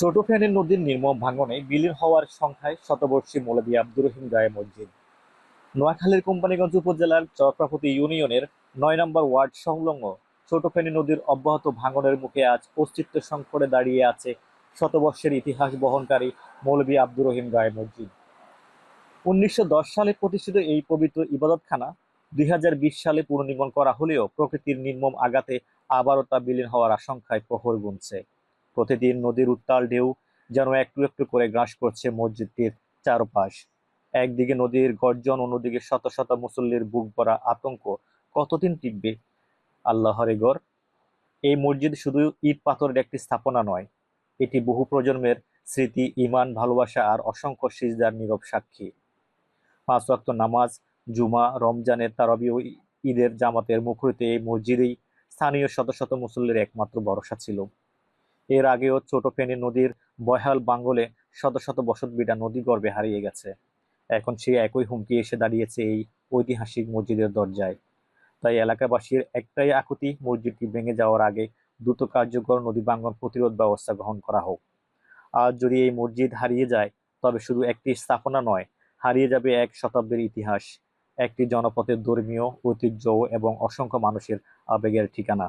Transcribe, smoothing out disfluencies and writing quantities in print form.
ছোট ফেনী নদীর নির্মম ভাঙনে বিলীন হওয়ার সংখ্যায় শতবর্ষী মৌলভী আব্দুর রহিম গায়ে মসজিদ। নোয়াখালীর কোম্পানীগঞ্জ উপজেলার চরপ্রাপতি ইউনিয়নের ৯ নম্বর ওয়ার্ড সংলগ্ন ছোট ফেনী নদীর অব্যাহত ভাঙনের মুখে আজ অস্তিত্ব সংকটে দাঁড়িয়ে আছে শতবর্ষের ইতিহাস বহনকারী মৌলভী আব্দুর রহিম গায়ে মসজিদ। ১৯১০ সালে প্রতিষ্ঠিত এই পবিত্র ইবাদতখানা ২০২০ সালে পুনর্নির্মাণ করা হলেও প্রকৃতির নির্মম আঘাতে আবারও তা বিলীন হওয়ার আশঙ্কায় প্রহর গুনছে। প্রতিদিন নদীর উত্তাল ঢেউ যেন একটু একটু করে গ্রাস করছে মসজিদটির চারপাশ। একদিকে নদীর গর্জন, অন্যদিকে শত শত মুসল্লির বুক ভরা আতঙ্ক। কতদিন টিকবে আল্লাহর গড়? এই মসজিদ শুধু ইট পাথরের একটি স্থাপনা নয়, এটি বহু প্রজন্মের স্মৃতি, ঈমান, ভালোবাসা আর অসংখ্য সিজদার নীরব সাক্ষী। ৫ ওয়াক্ত নামাজ, জুমা, রমজানের তারাবি ও ঈদের জামাতের মুখরিত এই মসজিদেই স্থানীয় শত শত মুসল্লির একমাত্র ভরসা ছিল। এর আগেও ছোট ফেনী নদীর বহাল বাঙ্গলে শত শত বসতভিটা নদীগর্ভে হারিয়ে গেছে। এখন সেই একই হুমকি এসে দাঁড়িয়েছে এই ঐতিহাসিক মসজিদের দরজায়। তাই এলাকাবাসীর একটাই আকুতি, মসজিদটি ভেঙে যাওয়ার আগে দ্রুত কার্যকর নদী ভাঙ্গন প্রতিরোধ ব্যবস্থা গ্রহণ করা হোক। আজ যদি এই মসজিদ হারিয়ে যায়, তবে শুধু একটি স্থাপনা নয়, হারিয়ে যাবে এক শতাব্দীর ইতিহাস, একটি জনপথের ধর্মীয় ঐতিহ্য এবং অসংখ্য মানুষের আবেগের ঠিকানা।